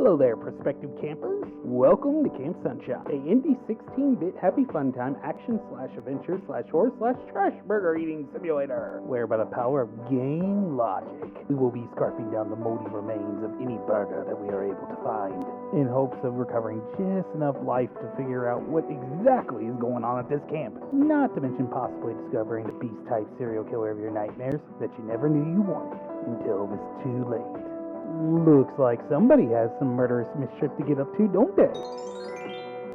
Hello there, prospective campers. Welcome to Camp Sunshine, a indie 16-bit happy fun time action/adventure/horror/trash burger eating simulator, where by the power of game logic, we will be scarfing down the moldy remains of any burger that we are able to find, in hopes of recovering just enough life to figure out what exactly is going on at this camp. Not to mention possibly discovering the beast-type serial killer of your nightmares that you never knew you wanted until it was too late. Looks like somebody has some murderous mischief to get up to, don't they?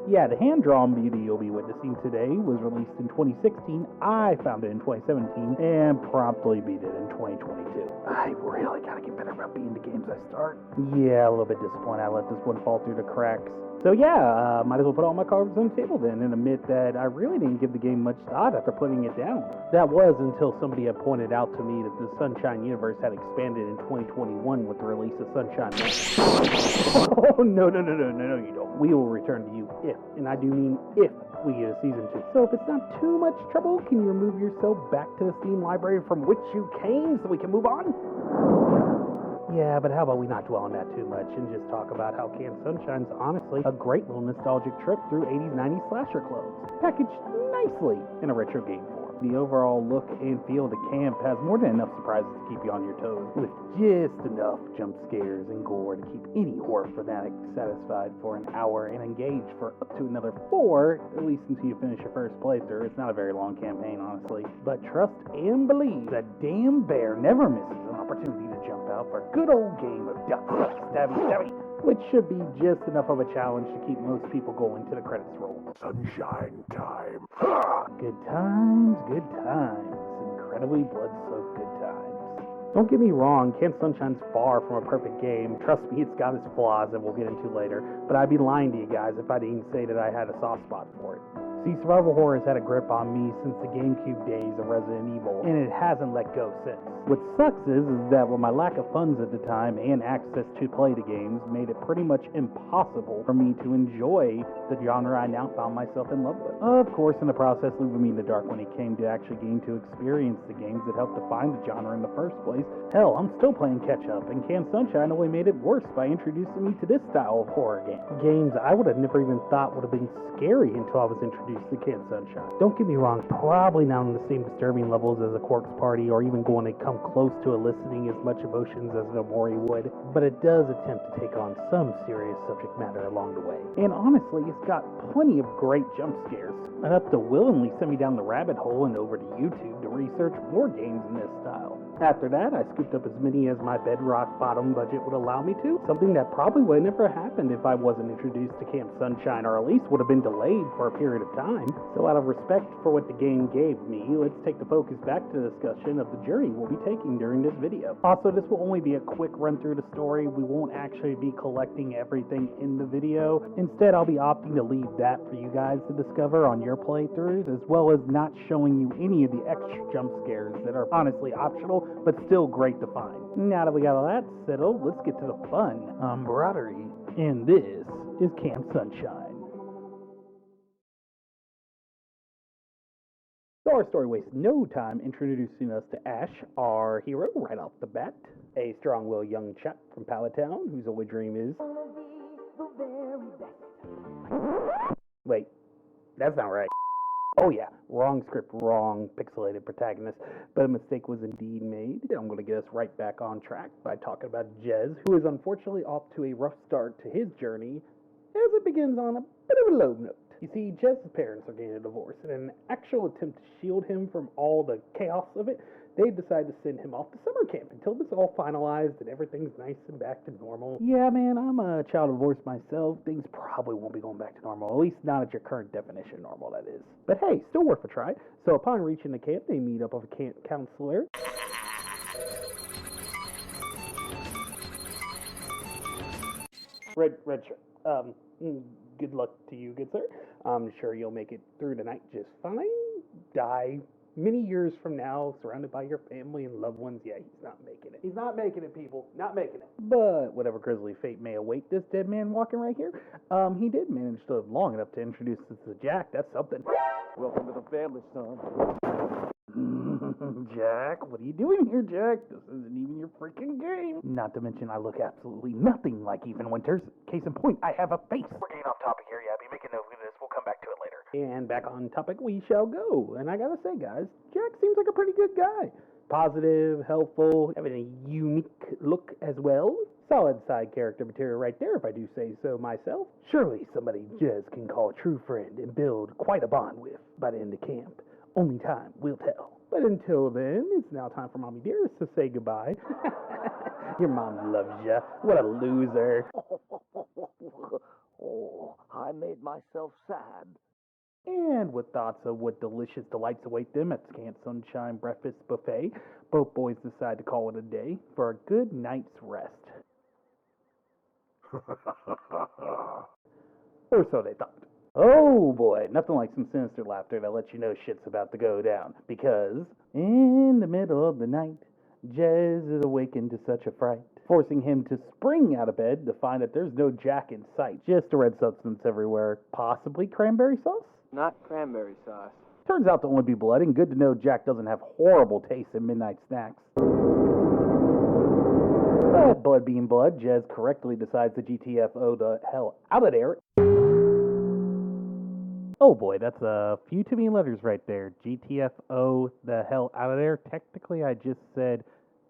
Yeah, the hand-drawn beauty you'll be witnessing today was released in 2016. I found it in 2017 and promptly beat it in 2022. I really gotta get better about beating the games I start. Yeah, a little bit disappointed I let this one fall through the cracks. So yeah, might as well put all my cards on the table then and admit that I really didn't give the game much thought after putting it down. That was until somebody had pointed out to me that the Sunshine universe had expanded in 2021 with the release of Sunshine. Oh, no, you don't. We will return to you if, and I do mean if, we get a season 2. So if it's not too much trouble, can you remove yourself back to the Steam library from which you came so we can move on? Yeah, but how about we not dwell on that too much and just talk about how Camp Sunshine's honestly a great little nostalgic trip through 80s, 90s slasher clones, packaged nicely in a retro game form. The overall look and feel of the camp has more than enough surprises to keep you on your toes, with just enough jump scares and gore to keep any horror fanatic satisfied for an hour and engaged for up to another 4, at least until you finish your first playthrough. It's not a very long campaign, honestly. But trust and believe that damn bear never misses an opportunity to jump out for a good old game of duck, stabby, which should be just enough of a challenge to keep most people going to the credits roll. Sunshine time. Good times, good times. Incredibly blood-soaked good times. Don't get me wrong, Camp Sunshine's far from a perfect game. Trust me, it's got its flaws that we'll get into later, but I'd be lying to you guys if I didn't say that I had a soft spot for it. See, survival horror has had a grip on me since the GameCube days of Resident Evil, and it hasn't let go since. What sucks is that with my lack of funds at the time and access to play the games made it pretty much impossible for me to enjoy the genre I now found myself in love with. Of course, in the process, leaving me in the dark when it came to actually getting to experience the games that helped define the genre in the first place. Hell, I'm still playing catch-up, and Camp Sunshine only made it worse by introducing me to this style of horror game. Games I would have never even thought would have been scary until I was introduced to Camp Sunshine. Don't get me wrong, probably not on the same disturbing levels as a Corpse Party or even going to come close to eliciting as much emotions as an Omori would, but it does attempt to take on some serious subject matter along the way. And honestly, it's got plenty of great jump scares, enough to willingly send me down the rabbit hole and over to YouTube to research more games in this style. After that, I scooped up as many as my bedrock bottom budget would allow me to, something that probably would have never happened if I wasn't introduced to Camp Sunshine, or at least would have been delayed for a period of time. So out of respect for what the game gave me, let's take the focus back to the discussion of the journey we'll be taking during this video. Also, this will only be a quick run through the story. We won't actually be collecting everything in the video. Instead, I'll be opting to leave that for you guys to discover on your playthroughs, as well as not showing you any of the extra jump scares that are honestly optional, but still great to find. Now that we got all that settled, let's get to the fun. I'm Brawdury, and this is Camp Sunshine. So our story wastes no time introducing us to Ash, our hero, right off the bat. A strong-willed young chap from Palatown whose only dream is... Wait, that's not right. Oh yeah, wrong script, wrong pixelated protagonist, but a mistake was indeed made. I'm going to get us right back on track by talking about Jez, who is unfortunately off to a rough start to his journey as it begins on a bit of a low note. You see, Jez's parents are getting a divorce, and in an actual attempt to shield him from all the chaos of it, they decide to send him off to summer camp until this is all finalized and everything's nice and back to normal. Yeah, man, I'm a child of divorce myself. Things probably won't be going back to normal, at least not at your current definition of normal, that is. But hey, still worth a try. So upon reaching the camp, they meet up with a camp counselor. Red shirt. Good luck to you, good sir. I'm sure you'll make it through the night just fine. Die Many years from now, surrounded by your family and loved ones, yeah, he's not making it. He's not making it, people. Not making it. But whatever grisly fate may await this dead man walking right here, he did manage to live long enough to introduce us to Jack. That's something. Welcome to the family, son. Jack, what are you doing here, Jack? This isn't even your freaking game. Not to mention, I look absolutely nothing like Even Winters. Case in point, I have a face. We're getting off topic here, yeah. Be making note of this. We'll come back to it later. And back on topic we shall go. And I gotta say, guys, Jack seems like a pretty good guy. Positive, helpful, having a unique look as well. Solid side character material right there, if I do say so myself. Surely somebody Jez can call a true friend and build quite a bond with by the end of camp. Only time will tell. But until then, it's now time for Mommy Dearest to say goodbye. Your mom loves ya. What a loser. Oh, I made myself sad. And with thoughts of what delicious delights await them at Scant Sunshine Breakfast Buffet, both boys decide to call it a day for a good night's rest. Or so they thought. Oh boy, nothing like some sinister laughter that lets you know shit's about to go down. Because in the middle of the night, Jez is awakened to such a fright, forcing him to spring out of bed to find that there's no Jack in sight. Just a red substance everywhere, possibly cranberry sauce? Not cranberry sauce. Turns out to only be blood, and good to know Jack doesn't have horrible taste in midnight snacks. But blood being blood, Jez correctly decides to GTFO the hell out of there. Oh boy, that's a few too many letters right there. GTFO the hell out of there. Technically, I just said,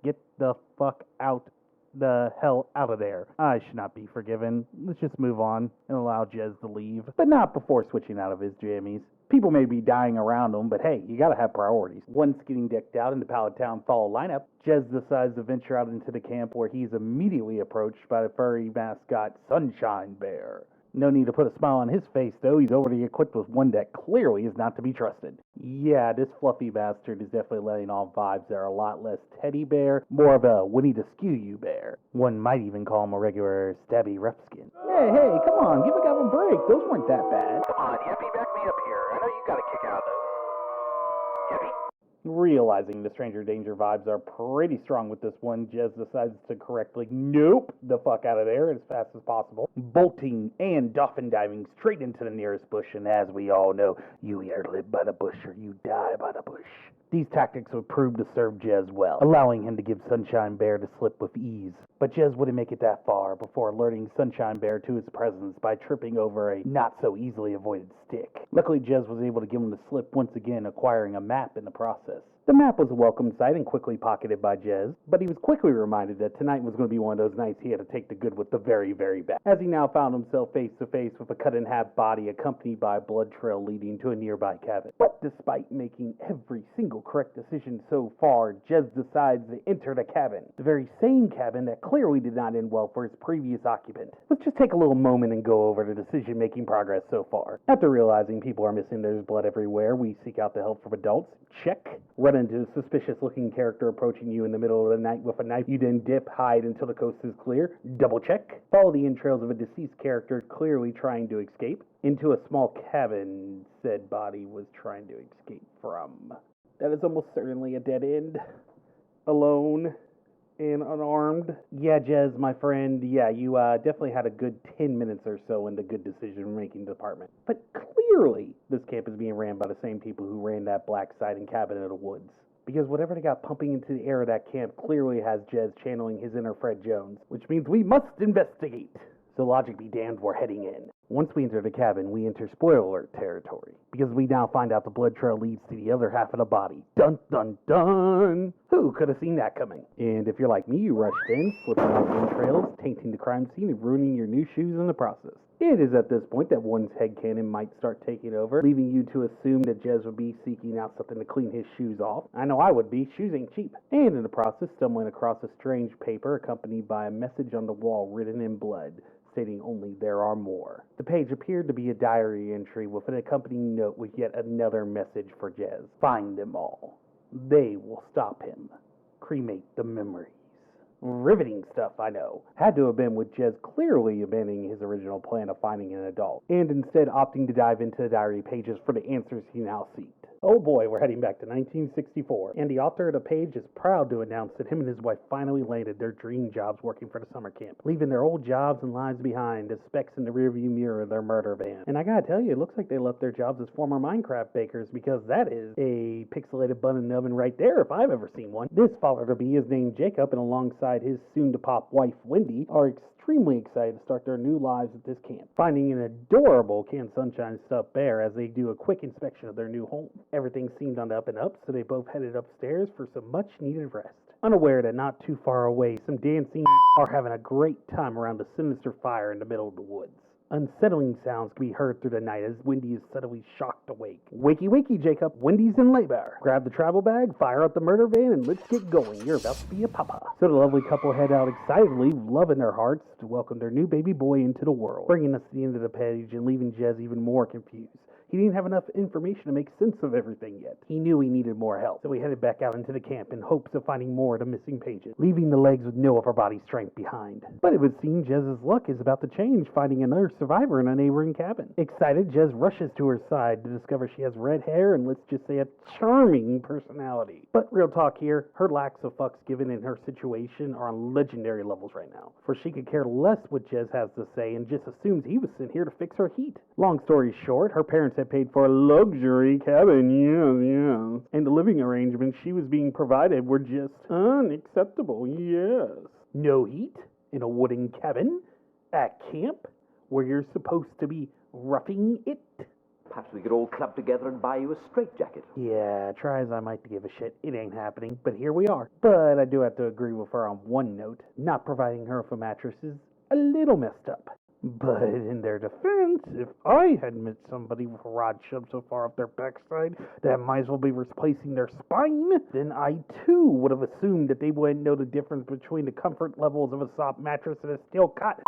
get the fuck out the hell out of there. I should not be forgiven. Let's just move on and allow Jez to leave. But not before switching out of his jammies. People may be dying around him, but hey, you gotta have priorities. Once getting decked out in the Pallet Town fall lineup, Jez decides to venture out into the camp where he's immediately approached by the furry mascot Sunshine Bear. No need to put a smile on his face, though. He's already equipped with one that clearly is not to be trusted. Yeah, this fluffy bastard is definitely letting off vibes that are a lot less teddy bear, more of a Winnie the Skew bear. One might even call him a regular stabby rough-skin. Hey, come on, give a guy a break. Those weren't that bad. Come on, Yappy, back me up here. I know you got a kick out of those. Yappy? Realizing the stranger danger vibes are pretty strong with this one, Jez decides to correctly nope the fuck out of there as fast as possible, bolting and dolphin diving straight into the nearest bush, and as we all know, you either live by the bush or you die by the bush. These tactics would prove to serve Jez well, allowing him to give Sunshine Bear to slip with ease. But Jez wouldn't make it that far before alerting Sunshine Bear to his presence by tripping over a not-so-easily-avoided stick. Luckily, Jez was able to give him the slip once again, acquiring a map in the process. The map was a welcome sight and quickly pocketed by Jez, but he was quickly reminded that tonight was going to be one of those nights he had to take the good with the very, very bad, as he now found himself face-to-face with a cut-in-half body accompanied by a blood trail leading to a nearby cabin. But despite making every single correct decision so far, Jez decides to enter the cabin, the very same cabin that clearly did not end well for its previous occupant. Let's just take a little moment and go over the decision-making progress so far. After realizing people are missing, there's blood everywhere, we seek out the help from adults. Check. Run into a suspicious-looking character approaching you in the middle of the night with a knife. You then dip, hide until the coast is clear. Double check. Follow the entrails of a deceased character clearly trying to escape into a small cabin said body was trying to escape from. That is almost certainly a dead end. Alone and unarmed. Yeah, Jez, my friend, yeah, you definitely had a good 10 minutes or so in the good decision-making department. But clearly, this camp is being ran by the same people who ran that black siding cabin in the woods. Because whatever they got pumping into the air of that camp clearly has Jez channeling his inner Fred Jones, which means we must investigate. So logic be damned, we're heading in. Once we enter the cabin, we enter spoiler alert territory, because we now find out the blood trail leads to the other half of the body. Dun dun dun! Who could have seen that coming? And if you're like me, you rushed in, slipping off the entrails, tainting the crime scene, and ruining your new shoes in the process. It is at this point that one's headcanon might start taking over, leaving you to assume that Jez would be seeking out something to clean his shoes off. I know I would be. Shoes ain't cheap. And in the process, stumbling across a strange paper accompanied by a message on the wall written in blood, stating only there are more. The page appeared to be a diary entry with an accompanying note with yet another message for Jez. Find them all. They will stop him. Cremate the memories. Riveting stuff, I know. Had to have been with Jez clearly abandoning his original plan of finding an adult, and instead opting to dive into the diary pages for the answers he now seeked. Oh boy, we're heading back to 1964, and the author of the page is proud to announce that him and his wife finally landed their dream jobs working for the summer camp, leaving their old jobs and lives behind as specks in the rearview mirror of their murder van. And I gotta tell you, it looks like they left their jobs as former Minecraft bakers, because that is a pixelated bun and oven right there if I've ever seen one. This father to be is named Jacob, and alongside his soon-to-pop wife Wendy are extremely excited to start their new lives at this camp, finding an adorable Can Sunshine stuffed bear as they do a quick inspection of their new home. Everything seemed on the up and up, so they both headed upstairs for some much-needed rest. Unaware that not too far away, some dancing are having a great time around a sinister fire in the middle of the woods. Unsettling sounds can be heard through the night as Wendy is suddenly shocked awake. Wakey, wakey, Jacob. Wendy's in labor. Grab the travel bag, fire up the murder van, and let's get going. You're about to be a papa. So the lovely couple head out excitedly, love in their hearts, to welcome their new baby boy into the world, bringing us to the end of the page and leaving Jez even more confused. He didn't have enough information to make sense of everything yet. He knew he needed more help, so he headed back out into the camp in hopes of finding more of the missing pages, leaving the legs with no upper body strength behind. But it would seem Jez's luck is about to change, finding another survivor in a neighboring cabin. Excited, Jez rushes to her side to discover she has red hair and, let's just say, a charming personality. But real talk here, her lacks of fucks given in her situation are on legendary levels right now, for she could care less what Jez has to say and just assumes he was sent here to fix her heat. Long story short, her parents had paid for a luxury cabin, yes, and the living arrangements she was being provided were just unacceptable, yes. No heat in a wooden cabin at camp where you're supposed to be roughing it. Perhaps we could all club together and buy you a straitjacket. Yeah, try as I might to give a shit, it ain't happening, but here we are. But I do have to agree with her on one note. Not providing her with a mattress is a little messed up. But in their defense, if I had met somebody with a rod shoved so far up their backside that might as well be replacing their spine, then I too would have assumed that they wouldn't know the difference between the comfort levels of a soft mattress and a steel cot.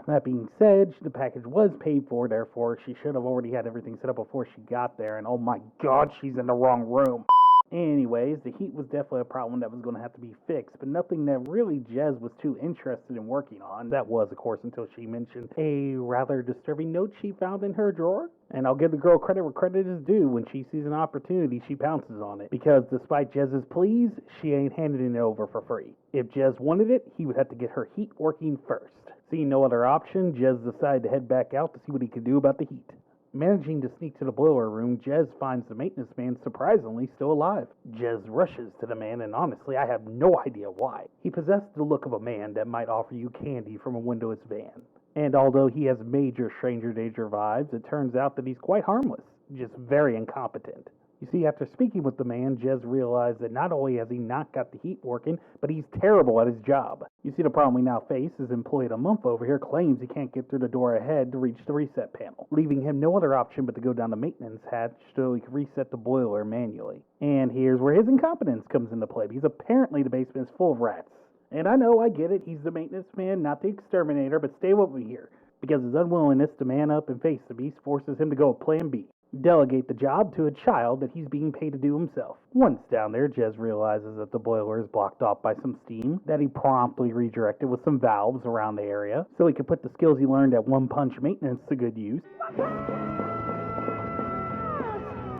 That being said, the package was paid for, therefore she should have already had everything set up before she got there, and oh my god, she's in the wrong room. Anyways, the heat was definitely a problem that was going to have to be fixed, but nothing that really Jez was too interested in working on. That was, of course, until she mentioned a rather disturbing note she found in her drawer. And I'll give the girl credit where credit is due. When she sees an opportunity, she pounces on it. Because despite Jez's pleas, she ain't handing it over for free. If Jez wanted it, he would have to get her heat working first. Seeing no other option, Jez decided to head back out to see what he could do about the heat. Managing to sneak to the blower room, Jez finds the maintenance man surprisingly still alive. Jez rushes to the man, and honestly, I have no idea why. He possessed the look of a man that might offer you candy from a windowless van. And although he has major stranger danger vibes, it turns out that he's quite harmless, just very incompetent. You see, after speaking with the man, Jez realized that not only has he not got the heat working, but he's terrible at his job. You see, the problem we now face is employee of the month over here claims he can't get through the door ahead to reach the reset panel, leaving him no other option but to go down the maintenance hatch so he can reset the boiler manually. And here's where his incompetence comes into play, because apparently the basement is full of rats. And I know, I get it, he's the maintenance man, not the exterminator, but stay with me here, because his unwillingness to man up and face the beast forces him to go with Plan B. Delegate the job to a child that he's being paid to do himself. Once down there, Jez realizes that the boiler is blocked off by some steam that he promptly redirected with some valves around the area so he could put the skills he learned at One Punch Maintenance to good use.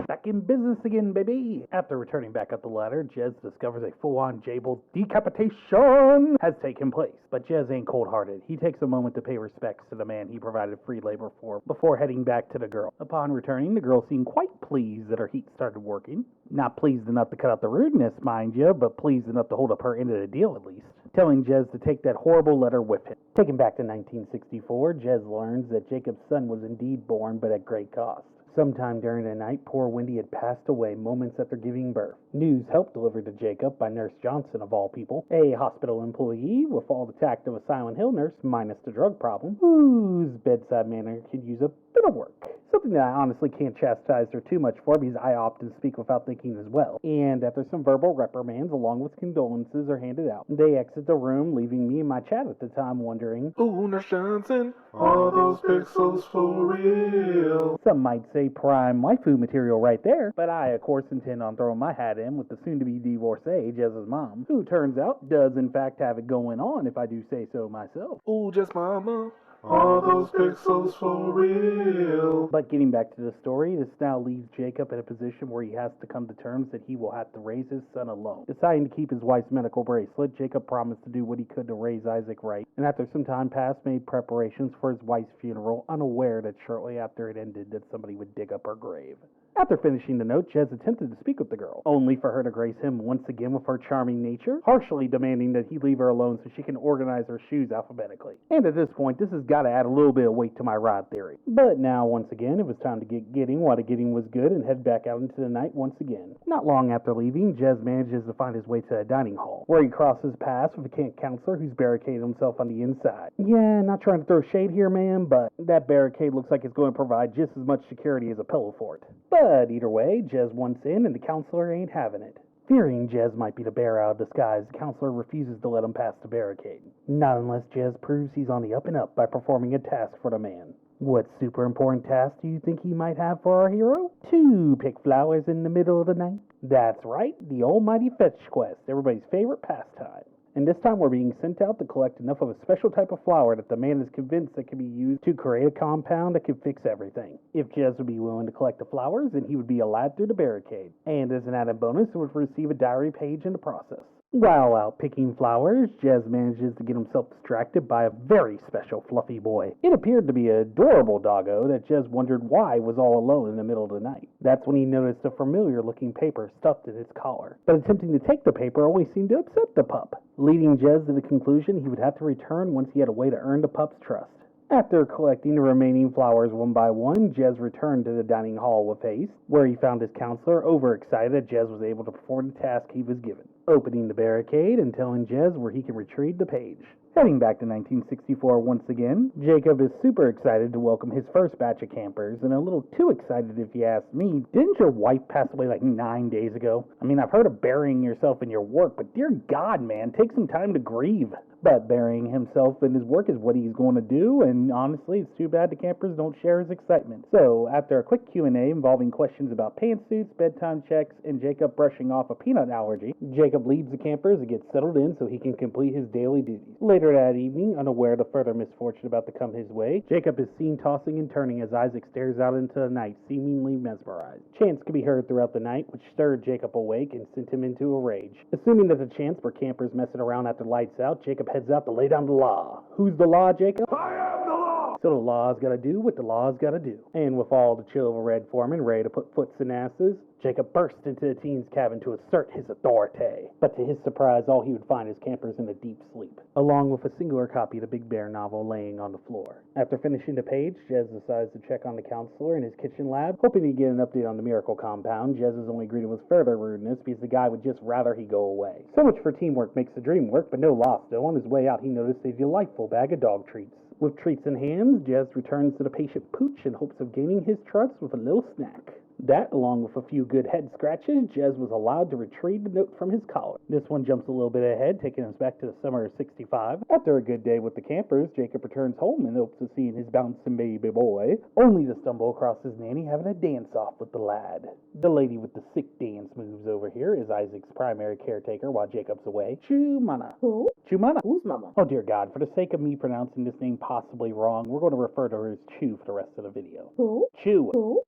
Back in business again, baby! After returning back up the ladder, Jez discovers a full-on Jable decapitation has taken place. But Jez ain't cold-hearted. He takes a moment to pay respects to the man he provided free labor for before heading back to the girl. Upon returning, the girl seemed quite pleased that her heat started working. Not pleased enough to cut out the rudeness, mind you, but pleased enough to hold up her end of the deal at least, telling Jez to take that horrible letter with him. Taken back to 1964, Jez learns that Jacob's son was indeed born, but at great cost. Sometime during the night, poor Wendy had passed away moments after giving birth. News helped delivered to Jacob by Nurse Johnson, of all people, a hospital employee with all the tact of a Silent Hill nurse, minus the drug problem, whose bedside manner could use a bit of work. Something that I honestly can't chastise her too much for, because I often speak without thinking as well. And after some verbal reprimands along with condolences are handed out, they exit the room, leaving me and my chat at the time wondering, Ooh, Nurse Johnson, are those pixels for real? some might say prime waifu material right there, but I, of course, intend on throwing my hat in with the soon-to-be divorcee, Jez's mom, who turns out does in fact have it going on, if I do say so myself. Ooh, just mama, Are those pixels for real? But getting back to the story, this now leaves Jacob in a position where he has to come to terms that he will have to raise his son alone. Deciding to keep his wife's medical bracelet, Jacob promised to do what he could to raise Isaac right, and after some time passed, made preparations for his wife's funeral, unaware that shortly after it ended that somebody would dig up her grave. After finishing the note, Jez attempted to speak with the girl, only for her to grace him once again with her charming nature, harshly demanding that he leave her alone so she can organize her shoes alphabetically. And at this point, this has got to add a little bit of weight to my ride theory. But now, once again, it was time to get getting while the getting was good and head back out into the night once again. Not long after leaving, Jez manages to find his way to a dining hall, where he crosses paths with a camp counselor who's barricaded himself on the inside. Yeah, not trying to throw shade here, man, but that barricade looks like it's going to provide just as much security as a pillow fort. But either way, Jez wants in and the counselor ain't having it. Fearing Jez might be the bear out of disguise, the counselor refuses to let him pass the barricade. Not unless Jez proves he's on the up and up by performing a task for the man. What super important task do you think he might have for our hero? To pick flowers in the middle of the night? That's right, the almighty fetch quest, everybody's favorite pastime. And this time we're being sent out to collect enough of a special type of flower that the man is convinced that can be used to create a compound that can fix everything. If Jez would be willing to collect the flowers, then he would be allowed through the barricade. And as an added bonus, he would receive a diary page in the process. While out picking flowers, Jez manages to get himself distracted by a very special fluffy boy. It appeared to be an adorable doggo that Jez wondered why was all alone in the middle of the night. That's when he noticed a familiar-looking paper stuffed in its collar. But attempting to take the paper only seemed to upset the pup, leading Jez to the conclusion he would have to return once he had a way to earn the pup's trust. After collecting the remaining flowers one by one, Jez returned to the dining hall with haste, where he found his counselor overexcited that Jez was able to perform the task he was given, opening the barricade and telling Jez where he can retrieve the page. Heading back to 1964 once again, Jacob is super excited to welcome his first batch of campers, and a little too excited if you ask me. Didn't your wife pass away like 9 days ago? I mean, I've heard of burying yourself in your work, but dear God, man, take some time to grieve. But burying himself in his work is what he's going to do, and honestly, it's too bad the campers don't share his excitement. So, after a quick Q&A involving questions about pantsuits, bedtime checks, and Jacob brushing off a peanut allergy, Jacob leaves the campers and gets settled in so he can complete his daily duties. Later that evening, unaware of the further misfortune about to come his way, Jacob is seen tossing and turning as Isaac stares out into the night, seemingly mesmerized. Chants could be heard throughout the night, which stirred Jacob awake and sent him into a rage. Assuming that the chants were campers messing around after lights out, Jacob heads out to lay down the law. Who's the law, Jacob? I am the law! So the law's gotta do what the law's gotta do. And with all the chill of a red foreman ready to put foots in asses, Jacob burst into the teen's cabin to assert his authority. But to his surprise, all he would find is campers in a deep sleep, along with a singular copy of the Big Bear novel laying on the floor. After finishing the page, Jez decides to check on the counselor in his kitchen lab, hoping to get an update on the miracle compound. Jez is only greeted with further rudeness because the guy would just rather he go away. So much for teamwork makes the dream work, but no loss though. On his way out, he noticed a delightful bag of dog treats. With treats in hand, Jez returns to the patient Pooch in hopes of gaining his trust with a little snack. That, along with a few good head scratches, Jez was allowed to retrieve the note from his collar. This one jumps a little bit ahead, taking us back to the summer of '65. After a good day with the campers, Jacob returns home in hopes of seeing his bouncing baby boy, only to stumble across his nanny having a dance-off with the lad. The lady with the sick dance moves over here is Isaac's primary caretaker while Jacob's away. Chumana. Who? Chumana. Who's mama? Oh dear God, for the sake of me pronouncing this name possibly wrong, we're going to refer to her as Chew for the rest of the video. Who? Chew. Who?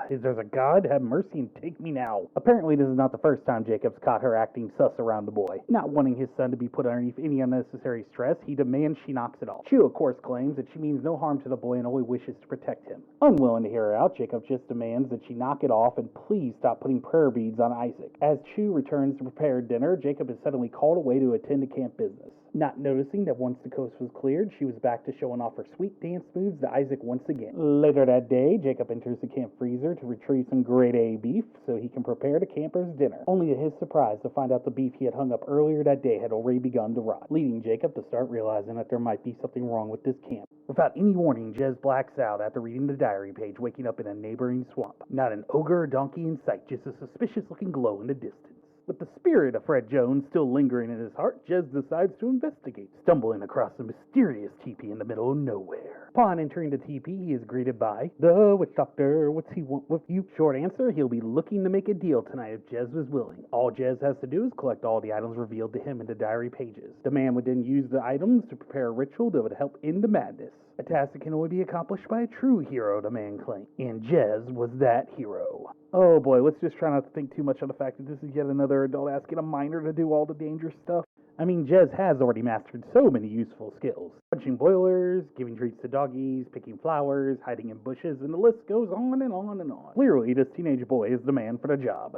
Is there a God? Have mercy and take me now. Apparently this is not the first time Jacob's caught her acting sus around the boy. Not wanting his son to be put underneath any unnecessary stress, he demands she knocks it off. Chew, of course, claims that she means no harm to the boy and only wishes to protect him. Unwilling to hear her out, Jacob just demands that she knock it off and please stop putting prayer beads on Isaac. As Chew returns to prepare dinner, Jacob is suddenly called away to attend to camp business. Not noticing that once the coast was cleared, she was back to showing off her sweet dance moves to Isaac once again. Later that day, Jacob enters the camp freezer to retrieve some grade A beef so he can prepare the campers' dinner, only to his surprise to find out the beef he had hung up earlier that day had already begun to rot, leading Jacob to start realizing that there might be something wrong with this camp. Without any warning, Jez blacks out after reading the diary page, waking up in a neighboring swamp. Not an ogre or donkey in sight, just a suspicious-looking glow in the distance. With the spirit of Fred Jones still lingering in his heart, Jez decides to investigate, stumbling across a mysterious teepee in the middle of nowhere. Upon entering the teepee, he is greeted by, "The witch doctor, what's he want with you?" Short answer, he'll be looking to make a deal tonight if Jez was willing. All Jez has to do is collect all the items revealed to him in the diary pages. The man would then use the items to prepare a ritual that would help end the madness. A task that can only be accomplished by a true hero, the man claimed. And Jez was that hero. Oh boy, let's just try not to think too much on the fact that this is yet another adult asking a minor to do all the dangerous stuff. I mean, Jez has already mastered so many useful skills. Punching boilers, giving treats to doggies, picking flowers, hiding in bushes, and the list goes on and on and on. Clearly, this teenage boy is the man for the job.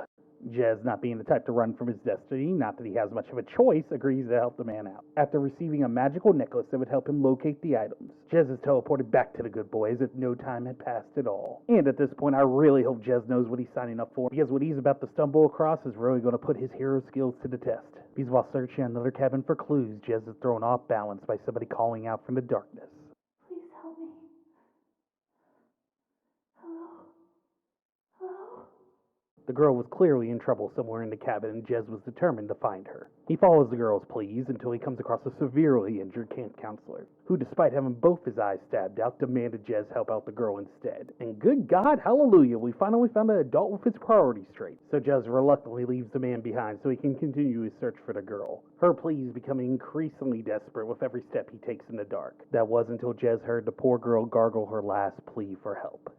Jez, not being the type to run from his destiny, not that he has much of a choice, agrees to help the man out. After receiving a magical necklace that would help him locate the items, Jez is teleported back to the good boy as if no time had passed at all. And at this point, I really hope Jez knows what he's signing up for, because what he's about to stumble across is really going to put his hero skills to the test. Because while searching another cabin for clues, Jez is thrown off balance by somebody calling out from the darkness. Please help me. Hello? Hello? The girl was clearly in trouble somewhere in the cabin, and Jez was determined to find her. He follows the girl's pleas until he comes across a severely injured camp counselor, who, despite having both his eyes stabbed out, demanded Jez help out the girl instead. And good God, hallelujah, we finally found an adult with his priorities straight. So Jez reluctantly leaves the man behind so he can continue his search for the girl. Her pleas becoming increasingly desperate with every step he takes in the dark. That was until Jez heard the poor girl gargle her last plea for help.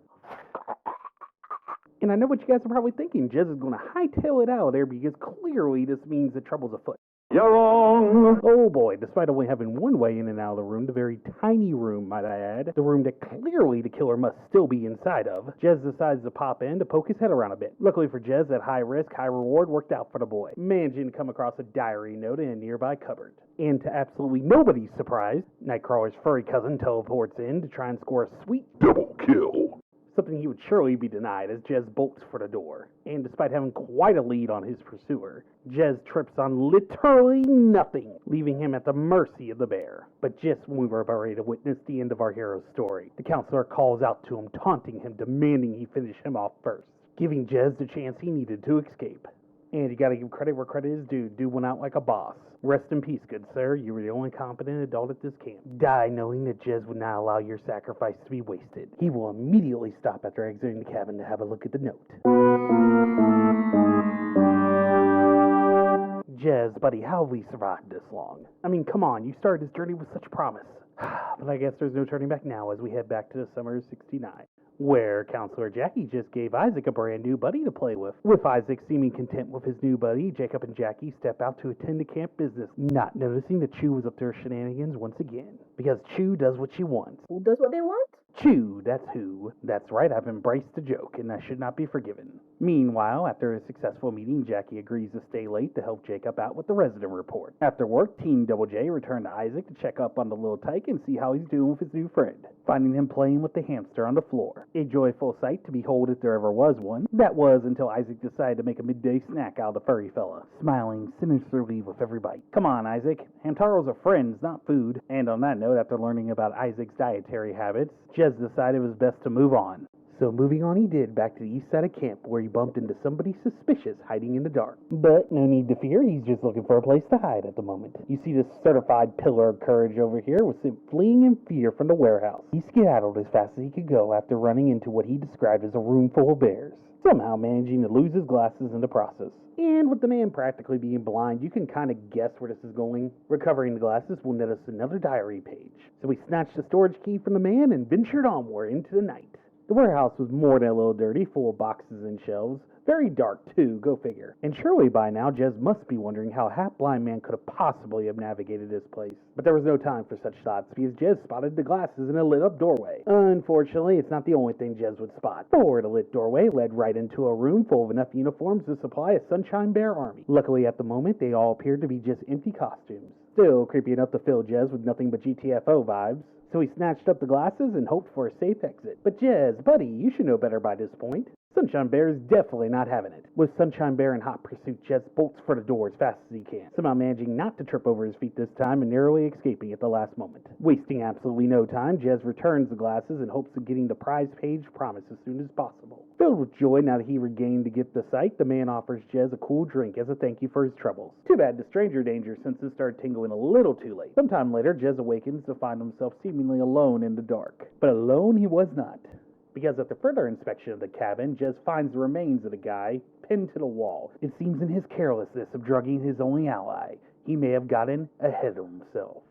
And I know what you guys are probably thinking. Jez is going to hightail it out there because clearly this means that trouble's afoot. You're wrong. Oh boy, despite only having one way in and out of the room, the very tiny room, might I add, the room that clearly the killer must still be inside of, Jez decides to pop in to poke his head around a bit. Luckily for Jez, that high risk, high reward worked out for the boy, managing to come across a diary note in a nearby cupboard. And to absolutely nobody's surprise, Nightcrawler's furry cousin teleports in to try and score a sweet Double kill. something he would surely be denied as Jez bolts for the door. And despite having quite a lead on his pursuer, Jez trips on literally nothing, leaving him at the mercy of the bear. But just when we were about ready to witness the end of our hero's story, the counselor calls out to him, taunting him, demanding he finish him off first, giving Jez the chance he needed to escape. And you gotta give credit where credit is due. Dude went out like a boss. Rest in peace, good sir. You were the only competent adult at this camp. Die knowing that Jez would not allow your sacrifice to be wasted. He will immediately stop after exiting the cabin to have a look at the note. Jez, buddy, how have we survived this long? I mean, come on, you started this journey with such promise. But I guess there's no turning back now as we head back to the summer of '69. Where Counselor Jackie just gave Isaac a brand new buddy to play with. With Isaac seeming content with his new buddy, Jacob and Jackie step out to attend to camp business, not noticing that Chew was up to her shenanigans once again. Because Chew does what she wants. Who does what they want? Chew, that's who. That's right, I've embraced the joke, and I should not be forgiven. Meanwhile, after a successful meeting, Jackie agrees to stay late to help Jacob out with the resident report. After work, Teen Double J returned to Isaac to check up on the little tyke and see how he's doing with his new friend, finding him playing with the hamster on the floor. A joyful sight to behold if there ever was one. That was until Isaac decided to make a midday snack out of the furry fella, smiling sinisterly with every bite. Come on, Isaac. Hamtaros are friends, not food. And on that note, after learning about Isaac's dietary habits, Jez decided it was best to move on. So moving on he did, back to the east side of camp, where he bumped into somebody suspicious hiding in the dark. But no need to fear, he's just looking for a place to hide at the moment. You see this certified pillar of courage over here was sent fleeing in fear from the warehouse. He skedaddled as fast as he could go after running into what he described as a room full of bears, somehow managing to lose his glasses in the process. And with the man practically being blind, you can kind of guess where this is going. Recovering the glasses will net us another diary page. So we snatched the storage key from the man and ventured onward into the night. The warehouse was more than a little dirty, full of boxes and shelves. Very dark, too, go figure. And surely by now, Jez must be wondering how a half-blind man could have possibly have navigated this place. But there was no time for such thoughts, because Jez spotted the glasses in a lit-up doorway. Unfortunately, it's not the only thing Jez would spot, for the lit doorway led right into a room full of enough uniforms to supply a Sunshine Bear army. Luckily, at the moment, they all appeared to be just empty costumes. Still creepy enough to fill Jez with nothing but GTFO vibes. So he snatched up the glasses and hoped for a safe exit. But Jez, buddy, you should know better by this point. Sunshine Bear is definitely not having it. With Sunshine Bear in hot pursuit, Jez bolts for the door as fast as he can, somehow managing not to trip over his feet this time and narrowly escaping at the last moment. Wasting absolutely no time, Jez returns the glasses in hopes of getting the prize page promised as soon as possible. Filled with joy now that he regained the gift of sight, the man offers Jez a cool drink as a thank you for his troubles. Too bad the stranger danger senses started tingling a little too late. Sometime later, Jez awakens to find himself seemingly alone in the dark. But alone he was not. Because after further inspection of the cabin, Jez finds the remains of the guy pinned to the wall. It seems in his carelessness of drugging his only ally, he may have gotten ahead of himself.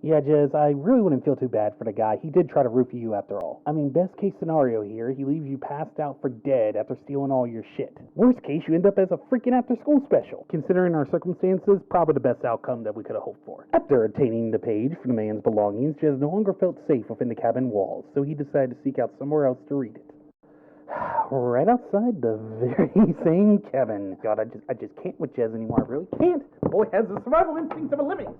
Yeah, Jez, I really wouldn't feel too bad for the guy. He did try to roofie you after all. I mean, best case scenario here, he leaves you passed out for dead after stealing all your shit. Worst case, you end up as a freaking after-school special. Considering our circumstances, probably the best outcome that we could have hoped for. After obtaining the page for the man's belongings, Jez no longer felt safe within the cabin walls, so he decided to seek out somewhere else to read it. Right outside the very same cabin. God, I just can't with Jez anymore. I really can't. The boy has the survival instincts of a lemming.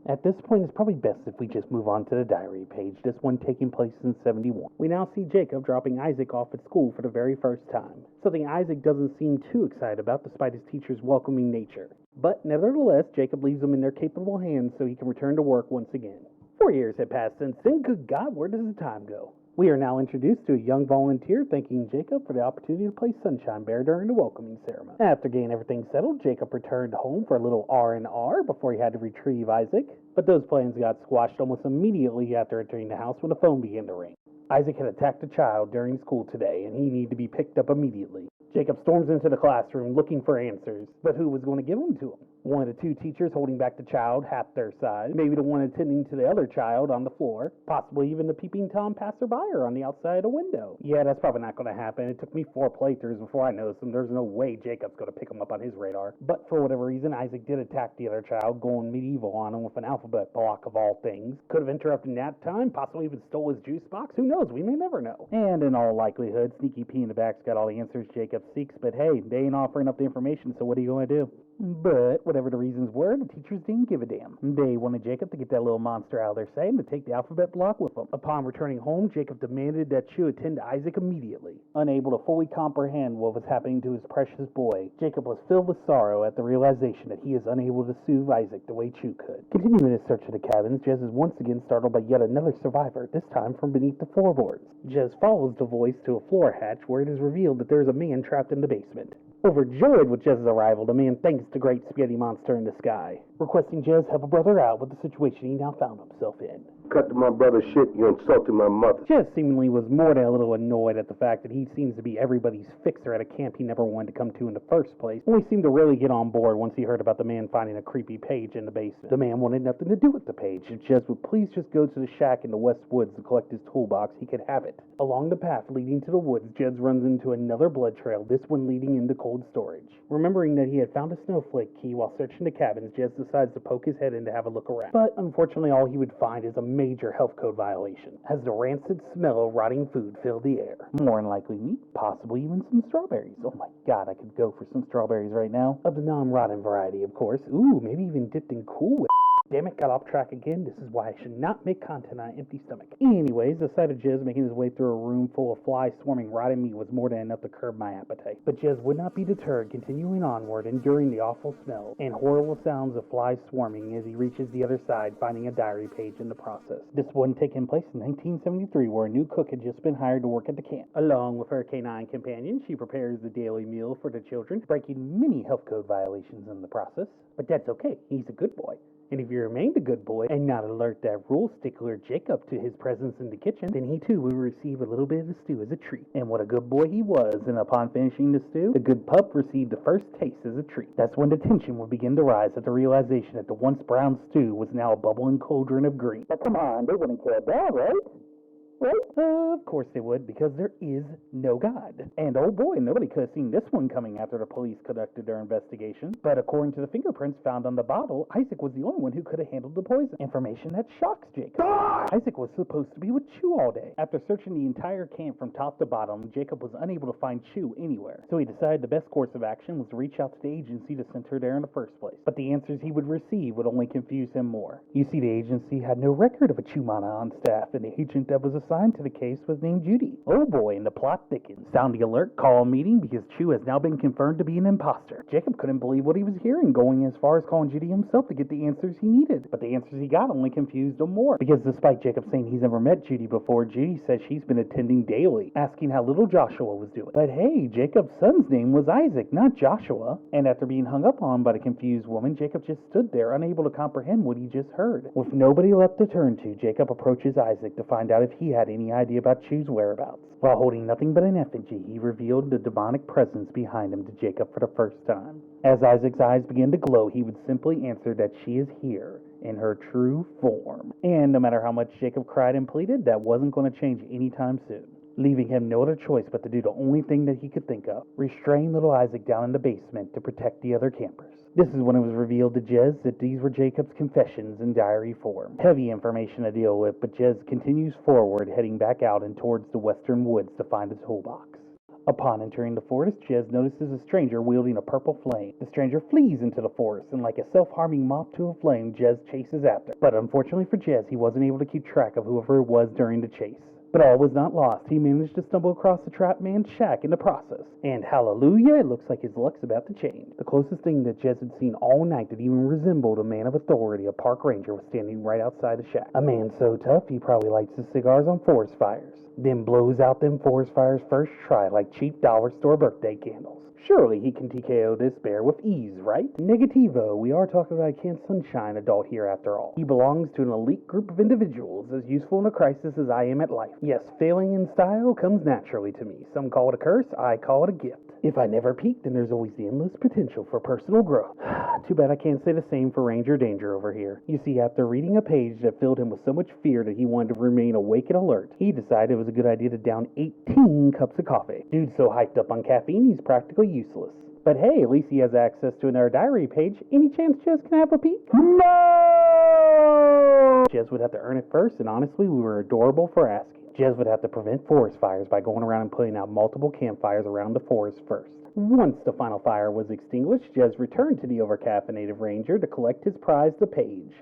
At this point, it's probably best if we just move on to the diary page, this one taking place in 71. We now see Jacob dropping Isaac off at school for the very first time. Something Isaac doesn't seem too excited about despite his teacher's welcoming nature. But nevertheless, Jacob leaves them in their capable hands so he can return to work once again. 4 years had passed since then. Good God, where does the time go? We are now introduced to a young volunteer thanking Jacob for the opportunity to play Sunshine Bear during the welcoming ceremony. After getting everything settled, Jacob returned home for a little R&R before he had to retrieve Isaac. But those plans got squashed almost immediately after entering the house when the phone began to ring. Isaac had attacked a child during school today, and he needed to be picked up immediately. Jacob storms into the classroom looking for answers, but who was going to give them to him? One of the two teachers holding back the child half their size, maybe the one attending to the other child on the floor, possibly even the peeping Tom passerby on the outside of the window. Yeah, that's probably not going to happen. It took me 4 playthroughs before I noticed him. There's no way Jacob's going to pick him up on his radar. But for whatever reason, Isaac did attack the other child, going medieval on him with an alphabet block of all things. Could have interrupted nap time, possibly even stole his juice box. Who knows? We may never know. And in all likelihood, Sneaky P in the back's got all the answers Jacob seeks, but hey, they ain't offering up the information, so what are you going to do? But whatever the reasons were, the teachers didn't give a damn. They wanted Jacob to get that little monster out of their sight and to take the alphabet block with him. Upon returning home, Jacob demanded that Chu attend to Isaac immediately. Unable to fully comprehend what was happening to his precious boy, Jacob was filled with sorrow at the realization that he is unable to soothe Isaac the way Chu could. Continuing his search of the cabins, Jez is once again startled by yet another survivor, this time from beneath the floorboards. Jez follows the voice to a floor hatch where it is revealed that there is a man trapped in the basement. Overjoyed with Jez's arrival, the man thanks the great spaghetti monster in the sky, requesting Jez help a brother out with the situation he now found himself in. Cut to my brother's shit, you insulted my mother. Jez seemingly was more than a little annoyed at the fact that he seems to be everybody's fixer at a camp he never wanted to come to in the first place. Only seemed to really get on board once he heard about the man finding a creepy page in the basement. The man wanted nothing to do with the page. If Jez would please just go to the shack in the West Woods to collect his toolbox, he could have it. Along the path leading to the woods, Jez runs into another blood trail, this one leading into cold storage. Remembering that he had found a snowflake key while searching the cabins, Jez decides to poke his head in to have a look around. But unfortunately, all he would find is a major health code violation, as the rancid smell of rotting food filled the air. More than likely meat, possibly even some strawberries. Oh my God, I could go for some strawberries right now. Of the non-rotten variety, of course. Ooh, maybe even dipped in Cool Whip. Damn it, got off track again. This is why I should not make content on an empty stomach. Anyways, the sight of Jez making his way through a room full of flies swarming rotten meat was more than enough to curb my appetite. But Jez would not be deterred, continuing onward, enduring the awful smell and horrible sounds of flies swarming as he reaches the other side, finding a diary page in the process. This one taking place in 1973, where a new cook had just been hired to work at the camp. Along with her canine companion, she prepares the daily meal for the children, breaking many health code violations in the process. But that's okay, he's a good boy. And if he remained a good boy and not alert that rule stickler Jacob to his presence in the kitchen, then he too would receive a little bit of the stew as a treat. And what a good boy he was, and upon finishing the stew, the good pup received the first taste as a treat. That's when the tension would begin to rise at the realization that the once brown stew was now a bubbling cauldron of green. But come on, they wouldn't care that, right? Right? Of course they would, because there is no God. And oh boy, nobody could have seen this one coming after the police conducted their investigation. But according to the fingerprints found on the bottle, Isaac was the only one who could have handled the poison. Information that shocks Jacob. Isaac was supposed to be with Chu all day. After searching the entire camp from top to bottom, Jacob was unable to find Chu anywhere. So he decided the best course of action was to reach out to the agency to send her there in the first place. But the answers he would receive would only confuse him more. You see, the agency had no record of a Chumana on staff, and the agent that was assigned to the case was named Judy. Oh boy, and the plot thickens. Sound the alert, call a meeting, because Chu has now been confirmed to be an imposter. Jacob couldn't believe what he was hearing, going as far as calling Judy himself to get the answers he needed. But the answers he got only confused him more, because despite Jacob saying he's never met Judy before, Judy says she's been attending daily, asking how little Joshua was doing. But hey, Jacob's son's name was Isaac, not Joshua. And after being hung up on by the confused woman, Jacob just stood there, unable to comprehend what he just heard. With nobody left to turn to, Jacob approaches Isaac to find out if he had any idea about Chu's whereabouts. While holding nothing but an effigy, he revealed the demonic presence behind him to Jacob for the first time. As Isaac's eyes began to glow, he would simply answer that she is here, in her true form. And no matter how much Jacob cried and pleaded, that wasn't going to change anytime soon, leaving him no other choice but to do the only thing that he could think of: restrain little Isaac down in the basement to protect the other campers. This is when it was revealed to Jez that these were Jacob's confessions in diary form. Heavy information to deal with, but Jez continues forward, heading back out and towards the western woods to find a toolbox. Upon entering the forest, Jez notices a stranger wielding a purple flame. The stranger flees into the forest, and like a self-harming moth to a flame, Jez chases after. But unfortunately for Jez, he wasn't able to keep track of whoever it was during the chase. But all was not lost. He managed to stumble across the trapped man's shack in the process. And hallelujah, it looks like his luck's about to change. The closest thing that Jez had seen all night that even resembled a man of authority, a park ranger, was standing right outside the shack. A man so tough, he probably lights his cigars on forest fires, then blows out them forest fires first try like cheap dollar store birthday candles. Surely he can TKO this bear with ease, right? Negativo, we are talking about a Camp Sunshine adult here after all. He belongs to an elite group of individuals, as useful in a crisis as I am at life. Yes, failing in style comes naturally to me. Some call it a curse, I call it a gift. If I never peak, then there's always the endless potential for personal growth. Too bad I can't say the same for Ranger Danger over here. You see, after reading a page that filled him with so much fear that he wanted to remain awake and alert, he decided it was a good idea to down 18 cups of coffee. Dude's so hyped up on caffeine, he's practically useless. But hey, at least he has access to another diary page. Any chance Jez can have a peek? No! Jez would have to earn it first, and honestly, we were adorable for asking. Jez would have to prevent forest fires by going around and putting out multiple campfires around the forest first. Once the final fire was extinguished, Jez returned to the overcaffeinated ranger to collect his prize, the page.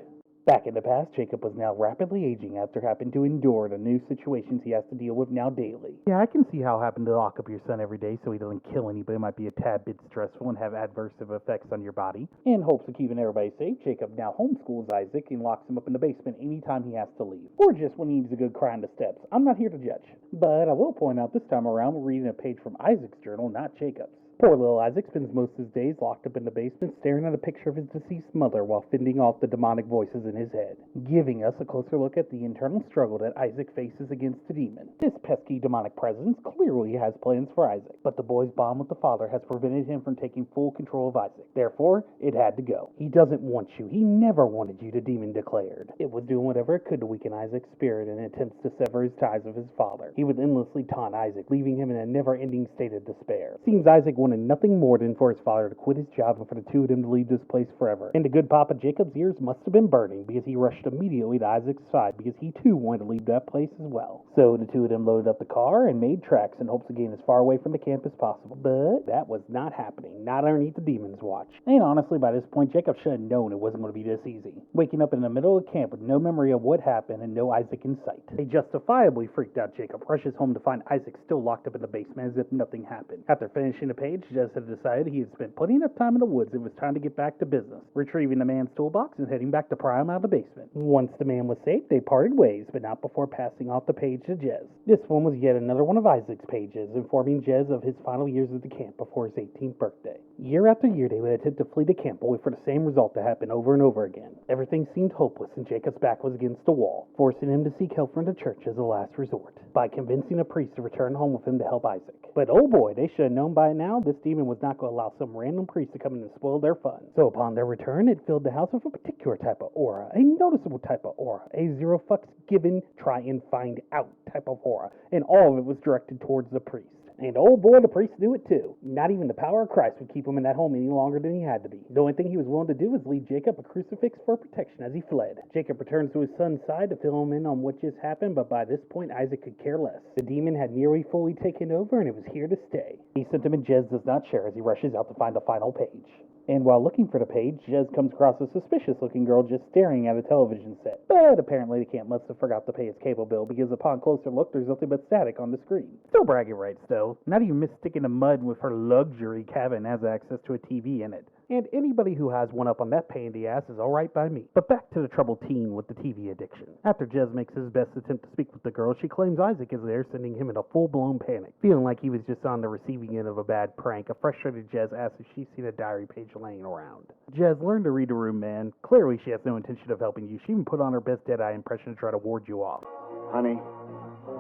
Back in the past, Jacob was now rapidly aging after having to endure the new situations he has to deal with now daily. Yeah, I can see how having to lock up your son every day so he doesn't kill anybody might be a tad bit stressful and have adverse effects on your body. In hopes of keeping everybody safe, Jacob now homeschools Isaac and locks him up in the basement anytime he has to leave. Or just when he needs a good cry on the steps. I'm not here to judge. But I will point out this time around we're reading a page from Isaac's journal, not Jacob's. Poor little Isaac spends most of his days locked up in the basement staring at a picture of his deceased mother while fending off the demonic voices in his head, giving us a closer look at the internal struggle that Isaac faces against the demon. This pesky demonic presence clearly has plans for Isaac, but the boy's bond with the father has prevented him from taking full control of Isaac. Therefore, it had to go. He doesn't want you. He never wanted you, the demon declared. It was doing whatever it could to weaken Isaac's spirit in attempts to sever his ties with his father. He would endlessly taunt Isaac, leaving him in a never-ending state of despair. Seems Isaac wanted nothing more than for his father to quit his job and for the two of them to leave this place forever. And the good Papa Jacob's ears must have been burning because he rushed immediately to Isaac's side because he too wanted to leave that place as well. So the two of them loaded up the car and made tracks in hopes of getting as far away from the camp as possible. But that was not happening, not underneath the demon's watch. And honestly, by this point, Jacob should have known it wasn't going to be this easy. Waking up in the middle of camp with no memory of what happened and no Isaac in sight. A justifiably freaked out Jacob rushes home to find Isaac still locked up in the basement as if nothing happened. After finishing the page, Jez had decided he had spent plenty enough time in the woods. It was time to get back to business, retrieving the man's toolbox and heading back to pry him out of the basement. Once the man was safe, they parted ways, but not before passing off the page to Jez. This one was yet another one of Isaac's pages, informing Jez of his final years at the camp before his 18th birthday. Year after year, they would attempt to flee the camp, only for the same result to happen over and over again. Everything seemed hopeless, and Jacob's back was against the wall, forcing him to seek help from the church as a last resort, by convincing a priest to return home with him to help Isaac. But oh boy, they should have known by now this demon was not going to allow some random priest to come in and spoil their fun. So upon their return, it filled the house with a particular type of aura, a noticeable type of aura, a zero fucks given, try and find out type of aura, and all of it was directed towards the priest. And oh boy, the priest knew it too. Not even the power of Christ would keep him in that home any longer than he had to be. The only thing he was willing to do was leave Jacob a crucifix for protection as he fled. Jacob returns to his son's side to fill him in on what just happened, but by this point, Isaac could care less. The demon had nearly fully taken over, and it was here to stay. The sentiment Jez does not share as he rushes out to find the final page. And while looking for the page, Jez comes across a suspicious-looking girl just staring at a television set. But apparently the camp must have forgot to pay its cable bill because upon closer look, there's nothing but static on the screen. Still bragging rights, though. Not even missed sticking the mud with her luxury cabin has access to a TV in it. And anybody who has one up on that pain in the ass is alright by me. But back to the troubled teen with the TV addiction. After Jez makes his best attempt to speak with the girl, she claims Isaac is there, sending him in a full-blown panic. Feeling like he was just on the receiving end of a bad prank, a frustrated Jez asks if she's seen a diary page laying around. Jez, learn to read the room, man. Clearly she has no intention of helping you. She even put on her best Deadeye impression to try to ward you off. Honey,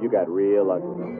You got real ugly.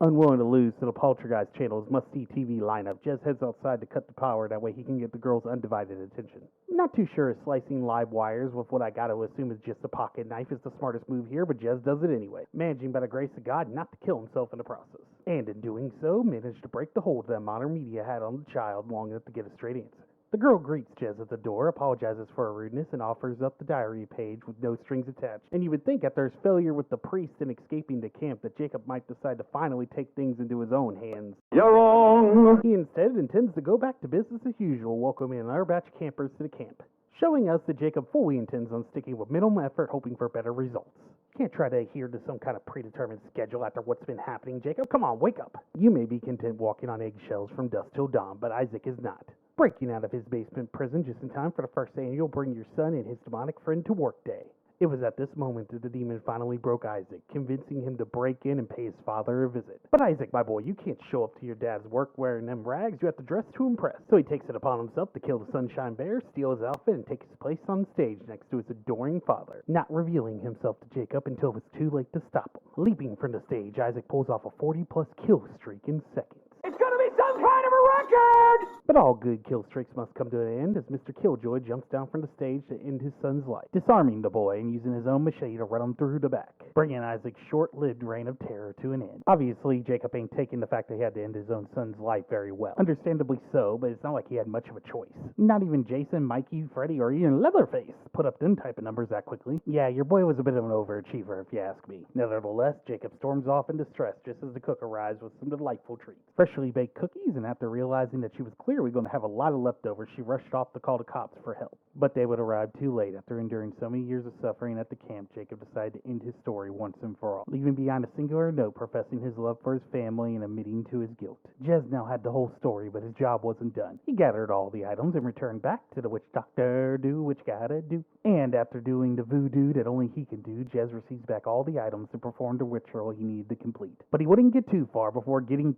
Unwilling to lose to the Poltergeist Channel's must-see TV lineup, Jez heads outside to cut the power, that way he can get the girl's undivided attention. Not too sure if slicing live wires with what I gotta assume is just a pocket knife is the smartest move here, but Jez does it anyway, managing by the grace of God not to kill himself in the process. And in doing so, managed to break the hold that modern media had on the child long enough to get a straight answer. The girl greets Jez at the door, apologizes for her rudeness, and offers up the diary page with no strings attached. And you would think after his failure with the priest and escaping the camp that Jacob might decide to finally take things into his own hands. You're wrong. He instead intends to go back to business as usual, welcoming another batch of campers to the camp, showing us that Jacob fully intends on sticking with minimal effort, hoping for better results. Can't try to adhere to some kind of predetermined schedule after what's been happening, Jacob. Come on, wake up. You may be content walking on eggshells from dusk till dawn, but Isaac is not. Breaking out of his basement prison just in time for the first annual Bring Your Son and His Demonic Friend to Work Day. It was at this moment that the demon finally broke Isaac, convincing him to break in and pay his father a visit. But Isaac, my boy, you can't show up to your dad's work wearing them rags. You have to dress to impress. So he takes it upon himself to kill the Sunshine Bear, steal his outfit, and take his place on stage next to his adoring father, not revealing himself to Jacob until it was too late to stop him. Leaping from the stage, Isaac pulls off a 40-plus kill streak in seconds. It's gonna be some kind of a record! But all good kill streaks must come to an end as Mr. Killjoy jumps down from the stage to end his son's life, disarming the boy and using his own machete to run him through the back, bringing Isaac's short-lived reign of terror to an end. Obviously, Jacob ain't taking the fact that he had to end his own son's life very well. Understandably so, but it's not like he had much of a choice. Not even Jason, Mikey, Freddy, or even Leatherface put up them type of numbers that quickly. Yeah, your boy was a bit of an overachiever, if you ask me. Nevertheless, Jacob storms off in distress just as the cook arrives with some delightful treats. Freshly baked cookies, and after realizing that she was clearly going to have a lot of leftovers, she rushed off to call the cops for help. But they would arrive too late. After enduring so many years of suffering at the camp, Jacob decided to end his story once and for all, leaving behind a singular note professing his love for his family and admitting to his guilt. Jez now had the whole story, but his job wasn't done. He gathered all the items and returned back to the witch doctor, do what you gotta do. And after doing the voodoo that only he can do, Jez receives back all the items to perform the ritual he needed to complete. But he wouldn't get too far before getting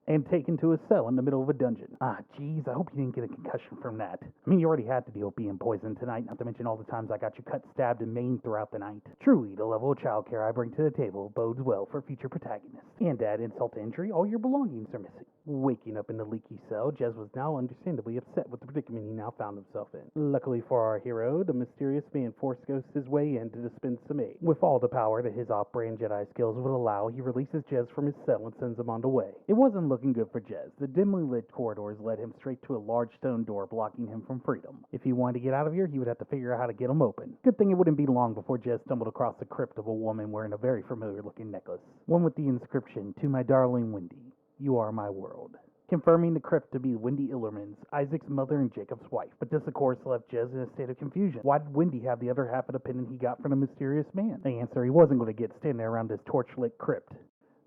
and taken to a cell in the middle of a dungeon. Ah, jeez, I hope you didn't get a concussion from that. I mean, you already had to deal with being poisoned tonight, not to mention all the times I got you cut, stabbed, and maimed throughout the night. Truly, the level of childcare I bring to the table bodes well for future protagonists. And to add insult to injury, all your belongings are missing. Waking up in the leaky cell, Jez was now understandably upset with the predicament he now found himself in. Luckily for our hero, the mysterious man force ghosts his way in to dispense some aid. With all the power that his off-brand Jedi skills would allow, he releases Jez from his cell and sends him on the way. It wasn't looking good for Jez. The dimly lit corridors led him straight to a large stone door blocking him from freedom. If he wanted to get out of here, he would have to figure out how to get them open. Good thing it wouldn't be long before Jez stumbled across the crypt of a woman wearing a very familiar-looking necklace. One with the inscription, "To my darling Wendy, you are my world." Confirming the crypt to be Wendy Illerman's, Isaac's mother and Jacob's wife. But this, of course, left Jez in a state of confusion. Why did Wendy have the other half of the pendant he got from the mysterious man? The answer he wasn't going to get standing there around this torch-lit crypt.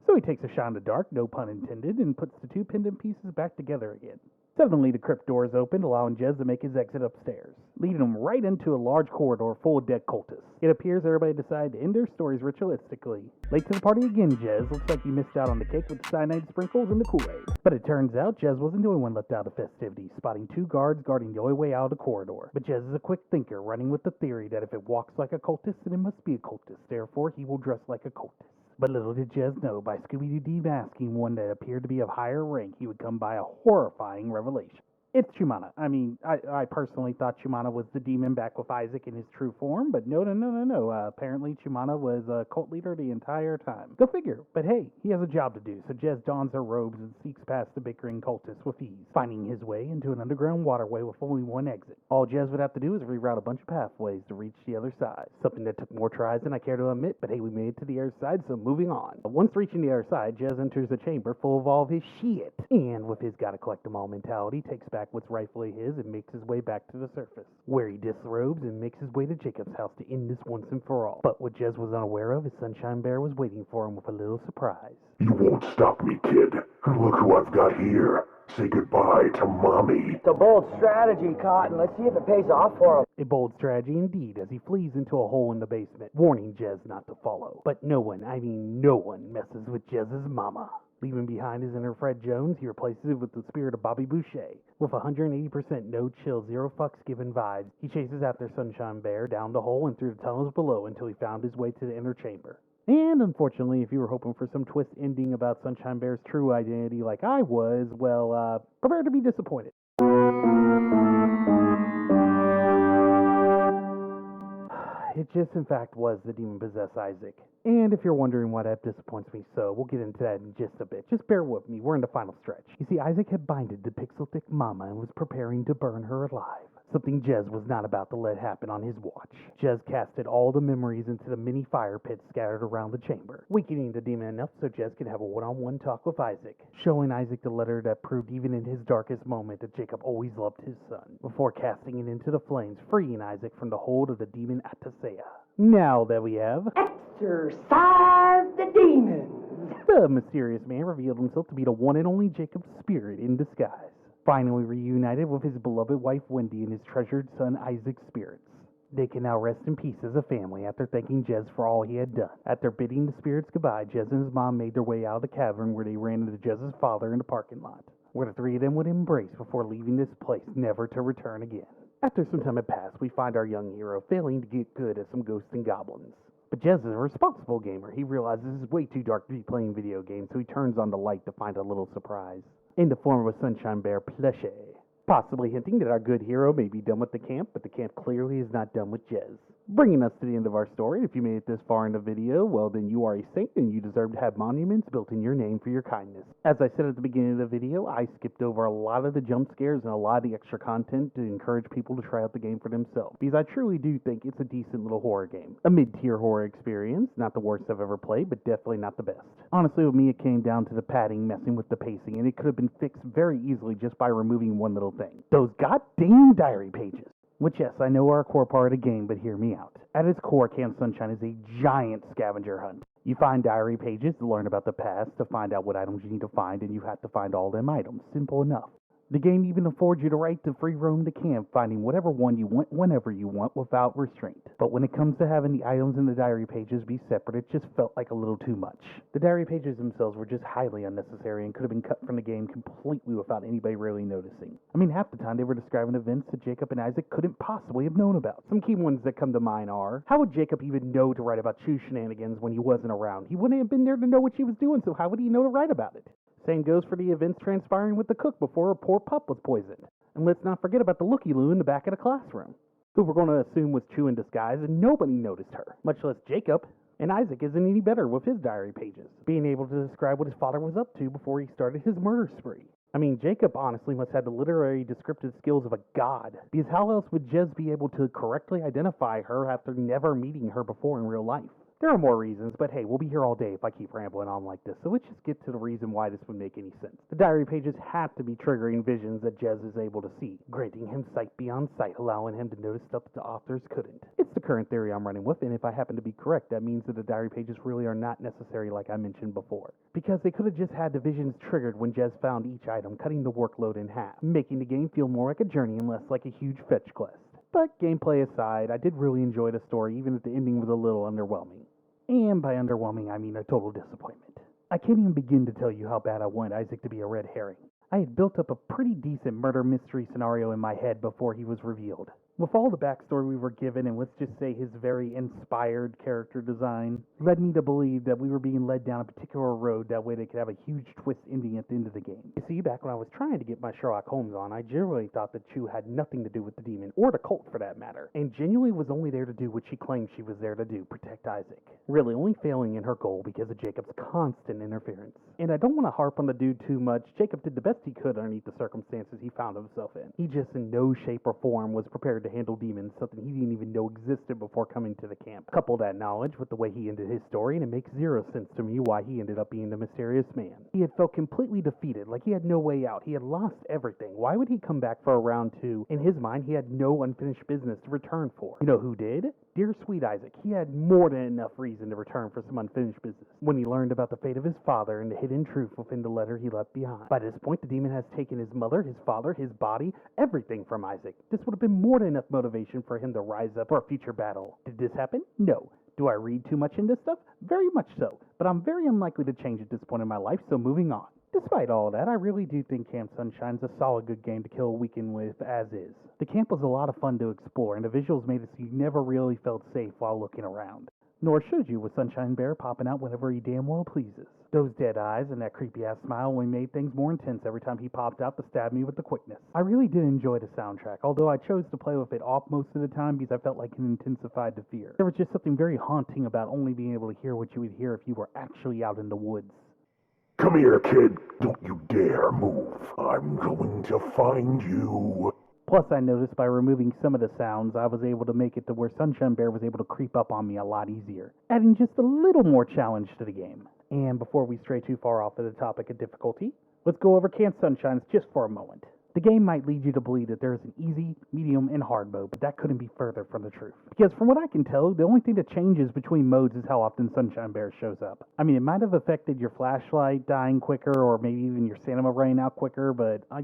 So he takes a shot in the dark, no pun intended, and puts the two pendant pieces back together again. Suddenly, the crypt doors opened, allowing Jez to make his exit upstairs, leading him right into a large corridor full of dead cultists. It appears everybody decided to end their stories ritualistically. Late to the party again, Jez. Looks like you missed out on the cake with the cyanide sprinkles and the Kool-Aid. But it turns out Jez wasn't the only one left out of the festivities, spotting two guards guarding the only way out of the corridor. But Jez is a quick thinker, running with the theory that if it walks like a cultist, then it must be a cultist. Therefore, he will dress like a cultist. But little did Jez know, by Scooby-Doo demasking one that appeared to be of higher rank, he would come by a horrifying revelation. It's Chumana. I personally thought Chumana was the demon back with Isaac in his true form, but no. Apparently Chumana was a cult leader the entire time. Go figure. But hey, he has a job to do, so Jez dons her robes and sneaks past the bickering cultists with ease, finding his way into an underground waterway with only one exit. All Jez would have to do is reroute a bunch of pathways to reach the other side. Something that took more tries than I care to admit, but hey, we made it to the other side, so moving on. Once reaching the other side, Jez enters a chamber full of all of his shit, and with his gotta collect them all mentality, takes back what's rightfully his and makes his way back to the surface, where he disrobes and makes his way to Jacob's house to end this once and for all. But what Jez was unaware of, his Sunshine Bear was waiting for him with a little surprise. You won't stop me, kid. Look who I've got here. Say goodbye to Mommy. It's a bold strategy, Cotton. Let's see if it pays off for him. A bold strategy indeed, as he flees into a hole in the basement, warning Jez not to follow. But no one messes with Jez's mama. Leaving behind his inner Fred Jones, he replaces it with the spirit of Bobby Boucher. With 180% no chill, zero fucks given vibes, he chases after Sunshine Bear down the hole and through the tunnels below until he found his way to the inner chamber. And unfortunately, if you were hoping for some twist ending about Sunshine Bear's true identity like I was, well, prepare to be disappointed. It just, in fact, was the demon-possessed Isaac. And if you're wondering why that disappoints me so, we'll get into that in just a bit. Just bear with me, we're in the final stretch. You see, Isaac had binded the pixel-thick mama and was preparing to burn her alive. Something Jez was not about to let happen on his watch. Jez casted all the memories into the mini fire pits scattered around the chamber, weakening the demon enough so Jez could have a one-on-one talk with Isaac, showing Isaac the letter that proved even in his darkest moment that Jacob always loved his son, before casting it into the flames, freeing Isaac from the hold of the demon Atasea. Now that we have exorcise the demons, the mysterious man revealed himself to be the one and only Jacob's spirit in disguise. Finally reunited with his beloved wife Wendy and his treasured son Isaac's spirits. They can now rest in peace as a family after thanking Jez for all he had done. After bidding the spirits goodbye, Jez and his mom made their way out of the cavern where they ran into Jez's father in the parking lot, where the three of them would embrace before leaving this place never to return again. After some time had passed, we find our young hero failing to get good at some ghosts and goblins. But Jez is a responsible gamer. He realizes it's way too dark to be playing video games, so he turns on the light to find a little surprise, in the form of a Sunshine Bear plushie, possibly hinting that our good hero may be done with the camp, but the camp clearly is not done with Jez. Bringing us to the end of our story. If you made it this far in the video, well then you are a saint and you deserve to have monuments built in your name for your kindness. As I said at the beginning of the video, I skipped over a lot of the jump scares and a lot of the extra content to encourage people to try out the game for themselves, because I truly do think it's a decent little horror game. A mid-tier horror experience, not the worst I've ever played, but definitely not the best. Honestly, with me it came down to the padding messing with the pacing, and it could have been fixed very easily just by removing one little thing. Those goddamn diary pages. Which, yes, I know are a core part of the game, but hear me out. At its core, Camp Sunshine is a giant scavenger hunt. You find diary pages to learn about the past, to find out what items you need to find, and you have to find all them items. Simple enough. The game even affords you the right to free roam the camp, finding whatever one you want whenever you want without restraint. But when it comes to having the items in the diary pages be separate, it just felt like a little too much. The diary pages themselves were just highly unnecessary and could have been cut from the game completely without anybody really noticing. I mean, half the time they were describing events that Jacob and Isaac couldn't possibly have known about. Some key ones that come to mind are, how would Jacob even know to write about Chu's shenanigans when he wasn't around? He wouldn't have been there to know what she was doing, so how would he know to write about it? Same goes for the events transpiring with the cook before her poor pup was poisoned. And let's not forget about the looky-loo in the back of the classroom, who we're going to assume was Chu in disguise and nobody noticed her, much less Jacob. And Isaac isn't any better with his diary pages, being able to describe what his father was up to before he started his murder spree. I mean, Jacob honestly must have the literary descriptive skills of a god, because how else would Jez be able to correctly identify her after never meeting her before in real life? There are more reasons, but hey, we'll be here all day if I keep rambling on like this, so let's just get to the reason why this would make any sense. The diary pages have to be triggering visions that Jez is able to see, granting him sight beyond sight, allowing him to notice stuff that the authors couldn't. It's the current theory I'm running with, and if I happen to be correct, that means that the diary pages really are not necessary like I mentioned before, because they could have just had the visions triggered when Jez found each item, cutting the workload in half, making the game feel more like a journey and less like a huge fetch quest. But gameplay aside, I did really enjoy the story, even if the ending was a little underwhelming. And by underwhelming, I mean a total disappointment. I can't even begin to tell you how bad I wanted Isaac to be a red herring. I had built up a pretty decent murder mystery scenario in my head before he was revealed. With all the backstory we were given, and let's just say his very inspired character design, led me to believe that we were being led down a particular road, that way they could have a huge twist ending at the end of the game. You see, back when I was trying to get my Sherlock Holmes on, I genuinely thought that Chu had nothing to do with the demon, or the cult for that matter, and genuinely was only there to do what she claimed she was there to do, protect Isaac. Really only failing in her goal because of Jacob's constant interference. And I don't want to harp on the dude too much. Jacob did the best he could underneath the circumstances he found himself in. He just in no shape or form was prepared to handle demons, something he didn't even know existed before coming to the camp. Couple that knowledge with the way he ended his story, and it makes zero sense to me why he ended up being the mysterious man. He had felt completely defeated, like he had no way out. He had lost everything. Why would he come back for a round two? In his mind, he had no unfinished business to return for. You know who did? Dear sweet Isaac. He had more than enough reason to return for some unfinished business when he learned about the fate of his father and the hidden truth within the letter he left behind. By this point, the demon has taken his mother, his father, his body, everything from Isaac. This would have been more than enough motivation for him to rise up for a future battle. Did this happen? No. Do I read too much into stuff? Very much so, but I'm very unlikely to change at this point in my life, so moving on. Despite all that, I really do think Camp Sunshine's a solid good game to kill a weekend with as is. The camp was a lot of fun to explore, and the visuals made it so you never really felt safe while looking around. Nor should you, with Sunshine Bear popping out whenever he damn well pleases. Those dead eyes and that creepy-ass smile only made things more intense every time he popped out to stab me with the quickness. I really did enjoy the soundtrack, although I chose to play with it off most of the time because I felt like it intensified the fear. There was just something very haunting about only being able to hear what you would hear if you were actually out in the woods. Come here, kid. Don't you dare move. I'm going to find you. Plus, I noticed by removing some of the sounds, I was able to make it to where Sunshine Bear was able to creep up on me a lot easier, adding just a little more challenge to the game. And before we stray too far off of the topic of difficulty, let's go over Camp Sunshines just for a moment. The game might lead you to believe that there is an easy, medium, and hard mode, but that couldn't be further from the truth. Because from what I can tell, the only thing that changes between modes is how often Sunshine Bear shows up. I mean, it might have affected your flashlight dying quicker, or maybe even your stamina running out quicker, but I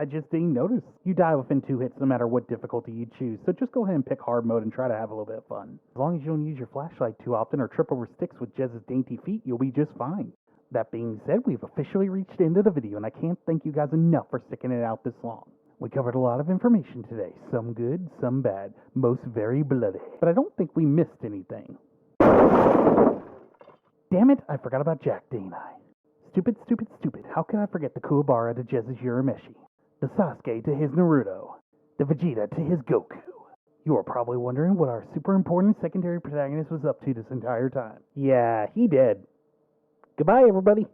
just didn't notice. You die within 2 hits no matter what difficulty you choose, so just go ahead and pick hard mode and try to have a little bit of fun. As long as you don't use your flashlight too often or trip over sticks with Jez's dainty feet, you'll be just fine. That being said, we've officially reached the end of the video, and I can't thank you guys enough for sticking it out this long. We covered a lot of information today, some good, some bad, most very bloody. But I don't think we missed anything. Damn it, I forgot about Jack, didn't I? Stupid, stupid, stupid. How could I forget the Kuwabara to Jez's Urameshi? The Sasuke to his Naruto, the Vegeta to his Goku. You are probably wondering what our super important secondary protagonist was up to this entire time. Yeah, he did. Goodbye, everybody.